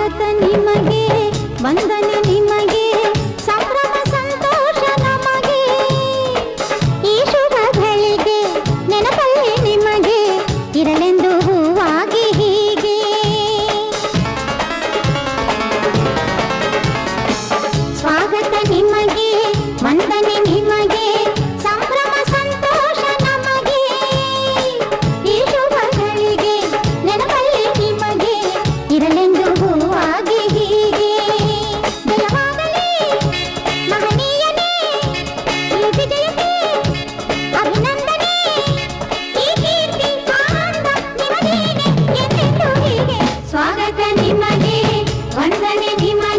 ಸ್ವಾಗತ ನಿಮಗೆ, ವಂದನೆ ನಿಮಗೆ, ಸಂಭ್ರಮ ಸಂತೋಷ ನಮಗೆ. ಈ ಶುಭ ಗಳಿಗೆ ನೆನಪಲ್ಲಿ ನಿಮಗೆ ಇರಲೆಂದು ಹೂವಾಗಿ ಹೀಗೆ. ಸ್ವಾಗತ ನಿಮಗೆ, ವಂದನೆ ನಿಮಗೆ, ಸಂಭ್ರಮ ಸಂತೋಷ ನಮಗೆ. ಈ ಶುಭ ಗಳಿಗೆ ನೆನಪಲ್ಲಿ ನಿಮಗೆ ಇರಲೆಂದು ಹೂವಾಗಿ ಹೀಗೆ. ಜಯವಾಗಲಿ ಮಹನೀಯನೇ ಈ ವಿಜಯಕ್ಕೆ ಅಭಿನಂದನೆ. ಈ ಕೀರ್ತಿ ಆನಂದ ನಿಮಗೇನೆ ಎಂದೆಂದೂ ಹೀಗೆ. ಸ್ವಾಗತ ನಿಮಗೆ, ವಂದನೆ ನಿಮಗೆ.